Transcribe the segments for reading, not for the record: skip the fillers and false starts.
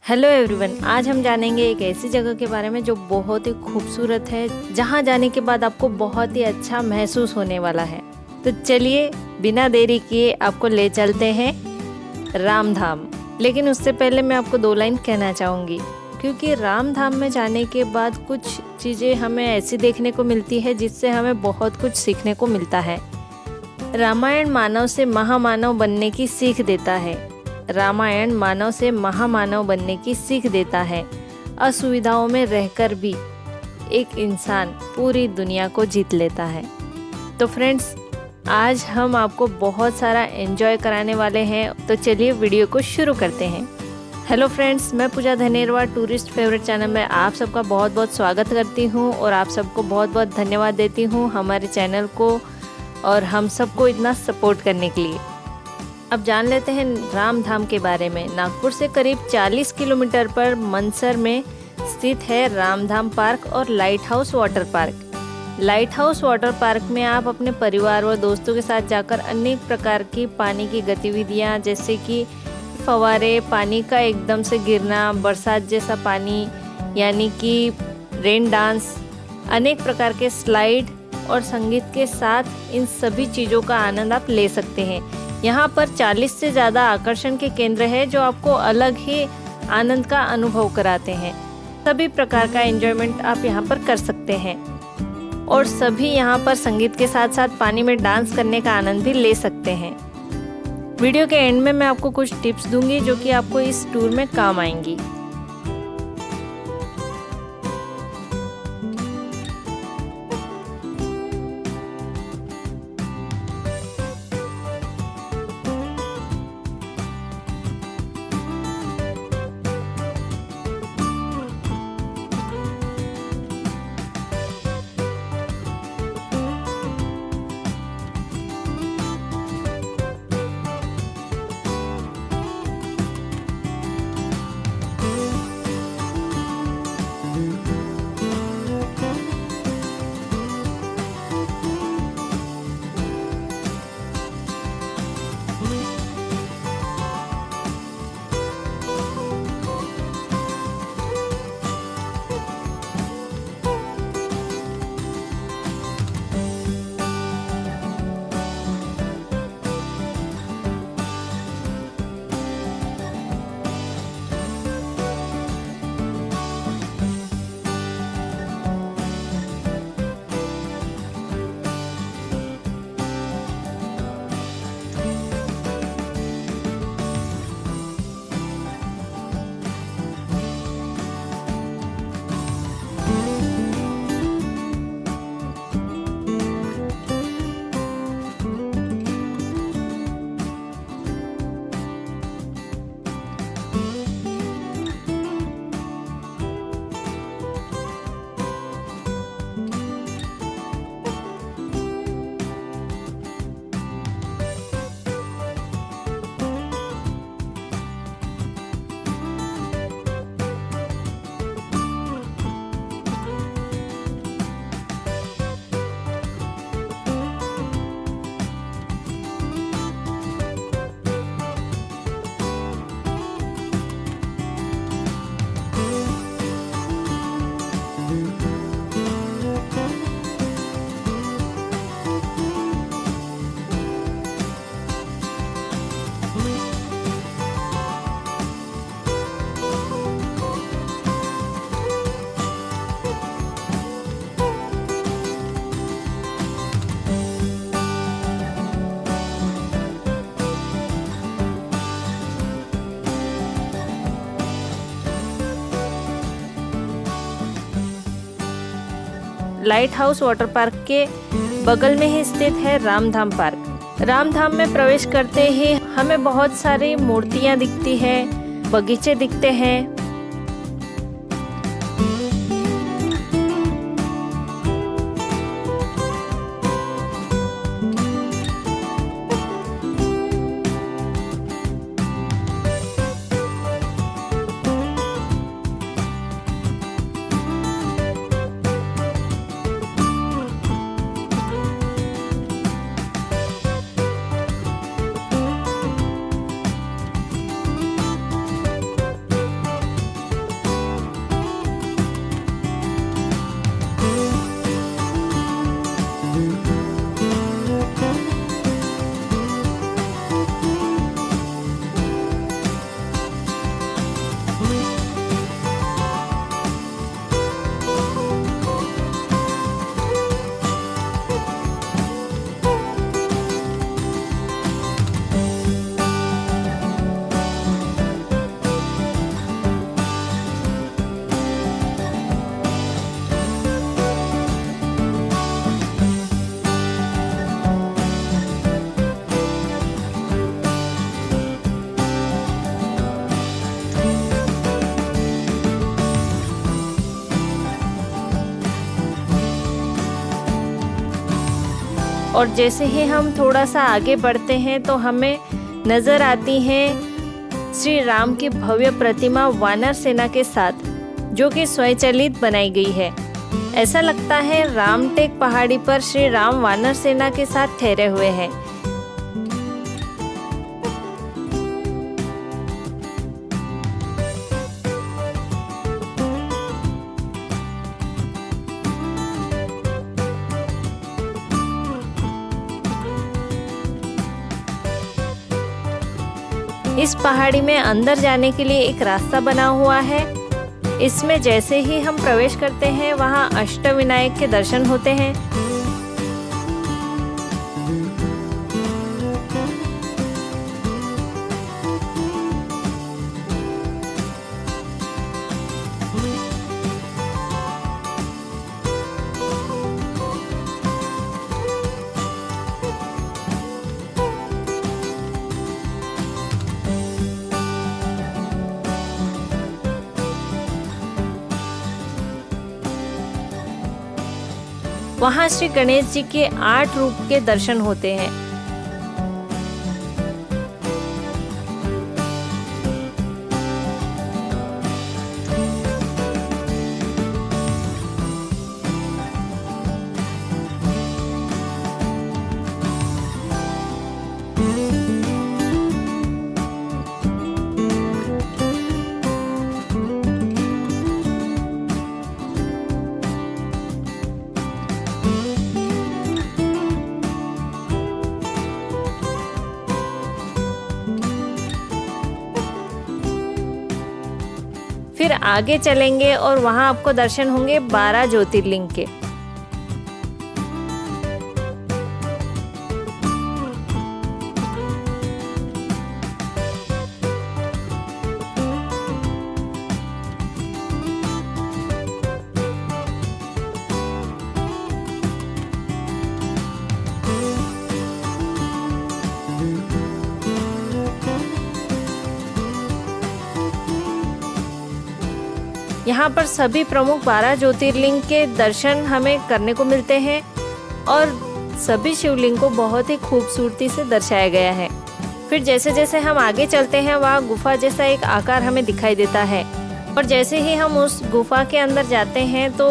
Hello everyone, आज हम जानेंगे एक ऐसी जगह के बारे में जो बहुत ही खूबसूरत है, जहां जाने के बाद आपको बहुत ही अच्छा महसूस होने वाला है। तो चलिए बिना देरी किए आपको ले चलते हैं रामधाम। लेकिन उससे पहले मैं आपको 2 लाइन कहना चाहूँगी, क्योंकि रामधाम में जाने के बाद कुछ चीज़ें हमें ऐसी देखने को मिलती है जिससे हमें बहुत कुछ सीखने को मिलता है। रामायण मानव से महामानव बनने की सीख देता है। रामायण मानव से महामानव बनने की सीख देता है। असुविधाओं में रहकर भी एक इंसान पूरी दुनिया को जीत लेता है। तो फ्रेंड्स, आज हम आपको बहुत सारा एंजॉय कराने वाले हैं, तो चलिए वीडियो को शुरू करते हैं। हेलो फ्रेंड्स, मैं पूजा धनेरवा टूरिस्ट फेवरेट चैनल में आप सबका बहुत बहुत स्वागत करती हूँ और आप सबको बहुत बहुत धन्यवाद देती हूँ हमारे चैनल को और हम सबको इतना सपोर्ट करने के लिए। अब जान लेते हैं रामधाम के बारे में। नागपुर से करीब 40 किलोमीटर पर मनसर में स्थित है रामधाम पार्क और light house water park. Light house water park में आप अपने परिवार व दोस्तों के साथ जाकर अनेक प्रकार की पानी की गतिविधियां, जैसे कि फव्वारे, पानी का एकदम से गिरना, बरसात जैसा पानी यानी कि रेन डांस, अनेक प्रकार के स्लाइड और संगीत के साथ इन सभी चीज़ों का आनंद आप ले सकते हैं। यहाँ पर 40 से ज़्यादा आकर्षण के केंद्र है जो आपको अलग ही आनंद का अनुभव कराते हैं। सभी प्रकार का एंजॉयमेंट आप यहाँ पर कर सकते हैं और सभी यहाँ पर संगीत के साथ साथ पानी में डांस करने का आनंद भी ले सकते हैं। वीडियो के एंड में मैं आपको कुछ टिप्स दूंगी जो कि आपको इस टूर में काम आएंगी। लाइट हाउस वाटर पार्क के बगल में ही स्थित है रामधाम पार्क। रामधाम में प्रवेश करते ही हमें बहुत सारी मूर्तियां दिखती है, बगीचे दिखते हैं। और जैसे ही हम थोड़ा सा आगे बढ़ते हैं तो हमें नज़र आती हैं श्री राम की भव्य प्रतिमा वानर सेना के साथ, जो कि स्वचालित बनाई गई है। ऐसा लगता है रामटेक पहाड़ी पर श्री राम वानर सेना के साथ ठहरे हुए हैं। इस पहाड़ी में अंदर जाने के लिए एक रास्ता बना हुआ है। इसमें जैसे ही हम प्रवेश करते हैं वहाँ अष्टविनायक के दर्शन होते हैं। वहाँ श्री गणेश जी के 8 रूप के दर्शन होते हैं। फिर आगे चलेंगे और वहाँ आपको दर्शन होंगे 12 ज्योतिर्लिंग के। यहाँ पर सभी प्रमुख 12 ज्योतिर्लिंग के दर्शन हमें करने को मिलते हैं और सभी शिवलिंग को बहुत ही खूबसूरती से दर्शाया गया है। फिर जैसे जैसे हम आगे चलते हैं वहाँ गुफा जैसा एक आकार हमें दिखाई देता है और जैसे ही हम उस गुफा के अंदर जाते हैं तो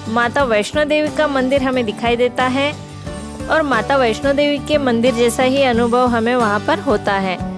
माता वैष्णो देवी का मंदिर हमें दिखाई देता है और माता वैष्णो देवी के मंदिर जैसा ही अनुभव हमें वहाँ पर होता है।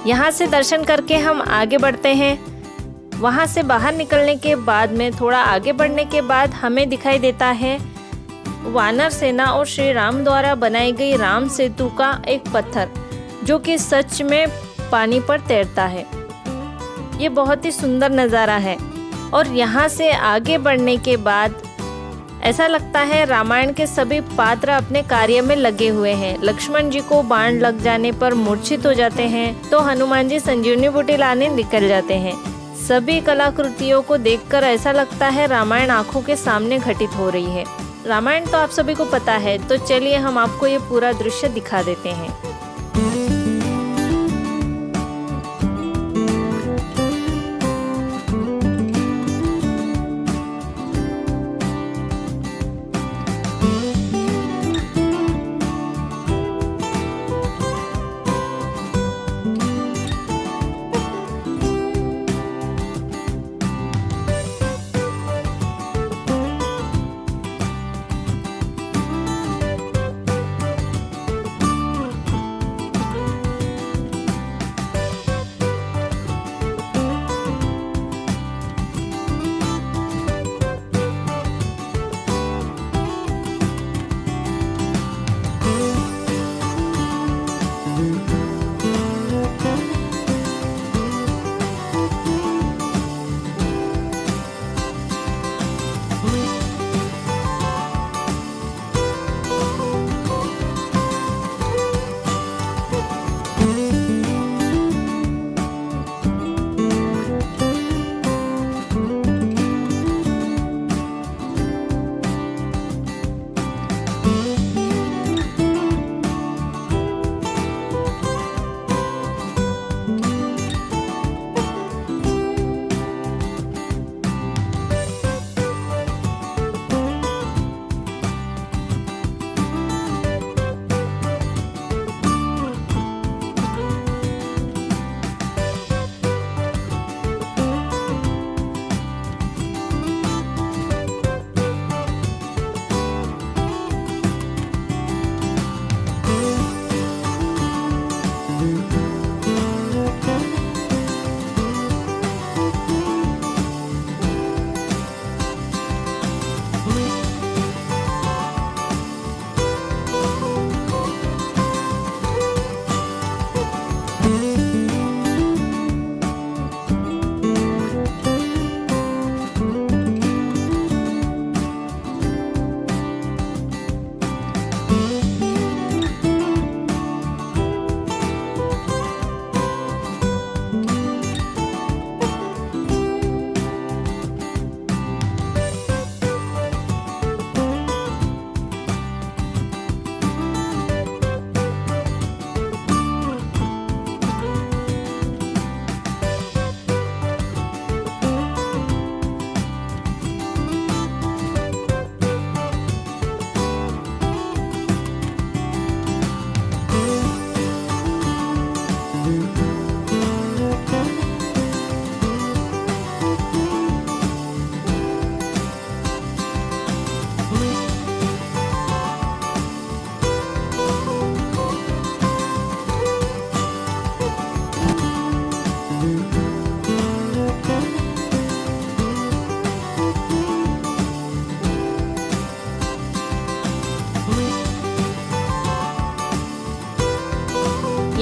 यहाँ से दर्शन करके हम आगे बढ़ते हैं। वहाँ से बाहर निकलने के बाद में थोड़ा आगे बढ़ने के बाद हमें दिखाई देता है वानर सेना और श्री राम द्वारा बनाई गई राम सेतु का एक पत्थर, जो कि सच में पानी पर तैरता है। ये बहुत ही सुंदर नज़ारा है और यहाँ से आगे बढ़ने के बाद ऐसा लगता है रामायण के सभी पात्र अपने कार्य में लगे हुए हैं। लक्ष्मण जी को बाण लग जाने पर मूर्छित हो जाते हैं तो हनुमान जी संजीवनी बूटी लाने निकल जाते हैं। सभी कलाकृतियों को देखकर ऐसा लगता है रामायण आंखों के सामने घटित हो रही है। रामायण तो आप सभी को पता है, तो चलिए हम आपको ये पूरा दृश्य दिखा देते हैं।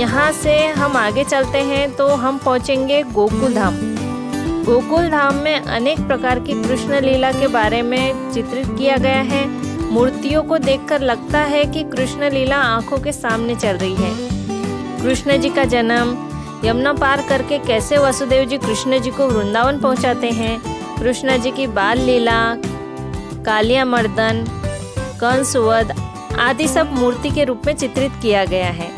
यहाँ से हम आगे चलते हैं तो हम पहुँचेंगे गोकुल धाम। गोकुल धाम में अनेक प्रकार की कृष्ण लीला के बारे में चित्रित किया गया है। मूर्तियों को देखकर लगता है कि कृष्ण लीला आंखों के सामने चल रही है। कृष्ण जी का जन्म, यमुना पार करके कैसे वसुदेव जी कृष्ण जी को वृंदावन पहुंचाते हैं, कृष्ण जी की बाल लीला, कालिया मर्दन, कंस वध आदि सब मूर्ति के रूप में चित्रित किया गया है।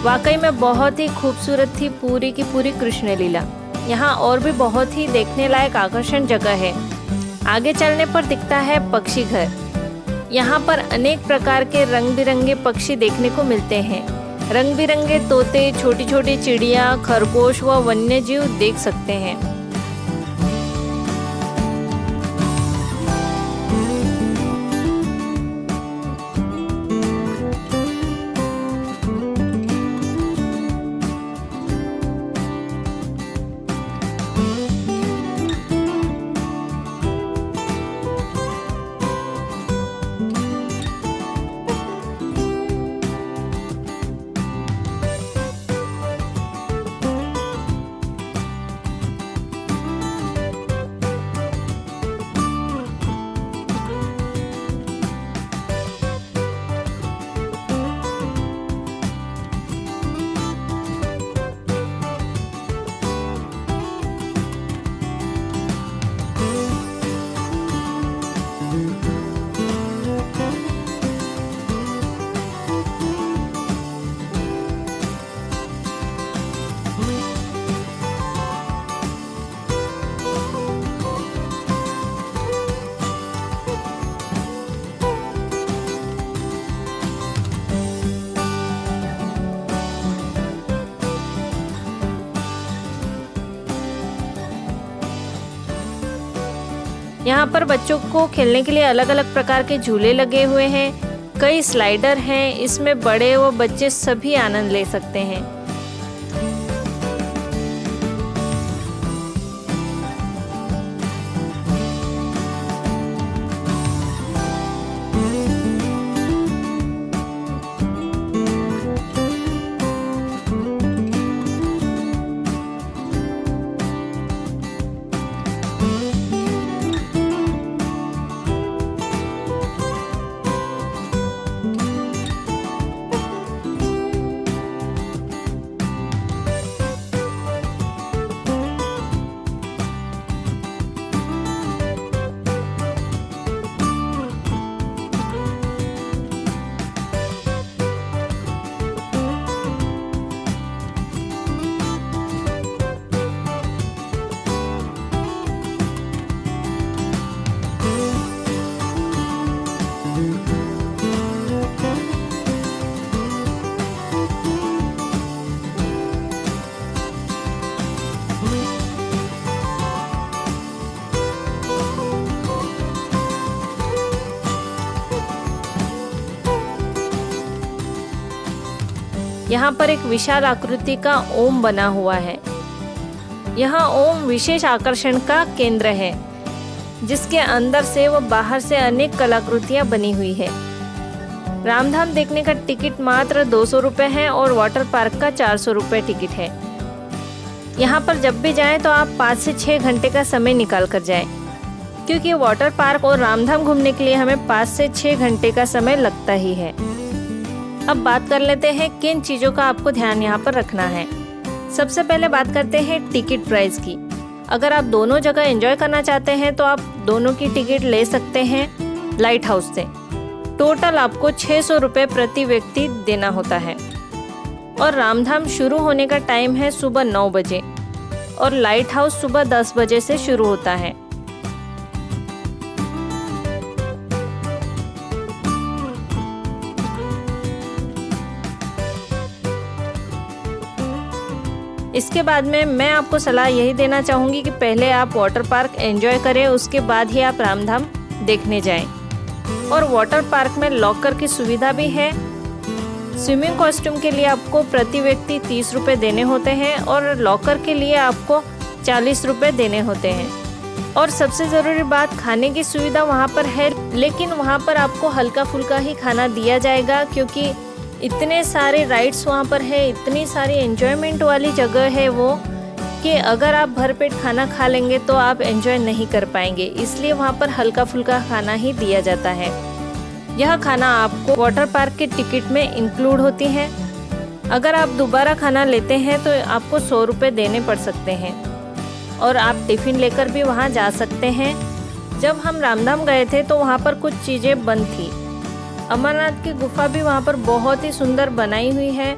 वाकई में बहुत ही खूबसूरत थी पूरी की पूरी कृष्ण लीला। यहाँ और भी बहुत ही देखने लायक आकर्षण जगह है। आगे चलने पर दिखता है पक्षी घर। यहाँ पर अनेक प्रकार के रंग बिरंगे पक्षी देखने को मिलते हैं। रंग बिरंगे तोते, छोटी छोटी चिड़िया, खरगोश व वन्य जीव देख सकते हैं। यहाँ पर बच्चों को खेलने के लिए अलग अलग प्रकार के झूले लगे हुए हैं। कई स्लाइडर हैं, इसमें बड़े व बच्चे सभी आनंद ले सकते हैं। यहाँ पर एक विशाल आकृति का ओम बना हुआ है। यहाँ ओम विशेष आकर्षण का केंद्र है, जिसके अंदर से व बाहर से अनेक कलाकृतियाँ बनी हुई है। रामधाम देखने का टिकट मात्र 200 रुपये है और वाटर पार्क का 400 रुपये टिकट है। यहाँ पर जब भी जाएं तो आप 5 से 6 घंटे का समय निकाल कर जाएं, क्योंकि वाटर पार्क और रामधाम घूमने के लिए हमें 5 से 6 घंटे का समय लगता ही है। अब बात कर लेते हैं किन चीज़ों का आपको ध्यान यहाँ पर रखना है। सबसे पहले बात करते हैं टिकट प्राइस की। अगर आप दोनों जगह एंजॉय करना चाहते हैं तो आप दोनों की टिकट ले सकते हैं लाइट हाउस से। टोटल आपको 600 रुपये प्रति व्यक्ति देना होता है और रामधाम शुरू होने का टाइम है सुबह 9 बजे और लाइट हाउस सुबह 10 बजे से शुरू होता है। इसके बाद में मैं आपको सलाह यही देना चाहूँगी कि पहले आप वाटर पार्क एंजॉय करें, उसके बाद ही आप रामधाम देखने जाएं। और वाटर पार्क में लॉकर की सुविधा भी है। स्विमिंग कॉस्ट्यूम के लिए आपको प्रति व्यक्ति 30 रुपये देने होते हैं और लॉकर के लिए आपको 40 रुपये देने होते हैं। और सबसे ज़रूरी बात, खाने की सुविधा वहाँ पर है, लेकिन वहाँ पर आपको हल्का फुल्का ही खाना दिया जाएगा, क्योंकि इतने सारे राइड्स वहाँ पर है, इतनी सारी एंजॉयमेंट वाली जगह है वो, कि अगर आप भरपेट खाना खा लेंगे तो आप एंजॉय नहीं कर पाएंगे। इसलिए वहाँ पर हल्का फुल्का खाना ही दिया जाता है। यह खाना आपको वाटर पार्क के टिकट में इंक्लूड होती है। अगर आप दोबारा खाना लेते हैं तो आपको 100 रुपये देने पड़ सकते हैं और आप टिफ़िन लेकर भी वहाँ जा सकते हैं। जब हम रामधाम गए थे तो वहाँ पर कुछ चीज़ें बंद थी। अमरनाथ की गुफा भी वहाँ पर बहुत ही सुंदर बनाई हुई है।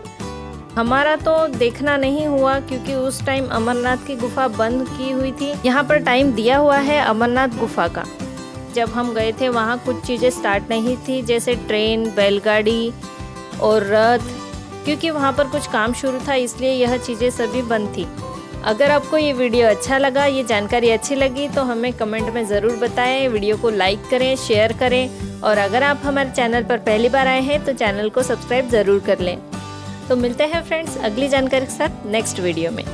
हमारा तो देखना नहीं हुआ क्योंकि उस टाइम अमरनाथ की गुफा बंद की हुई थी। यहाँ पर टाइम दिया हुआ है अमरनाथ गुफा का। जब हम गए थे वहाँ कुछ चीज़ें स्टार्ट नहीं थी, जैसे ट्रेन, बैलगाड़ी और रथ, क्योंकि वहाँ पर कुछ काम शुरू था, इसलिए यह चीज़ें सभी बंद थी। अगर आपको ये वीडियो अच्छा लगा, ये जानकारी अच्छी लगी तो हमें कमेंट में ज़रूर बताएं। वीडियो को लाइक करें, शेयर करें और अगर आप हमारे चैनल पर पहली बार आए हैं तो चैनल को सब्सक्राइब ज़रूर कर लें। तो मिलते हैं फ्रेंड्स अगली जानकारी के साथ नेक्स्ट वीडियो में।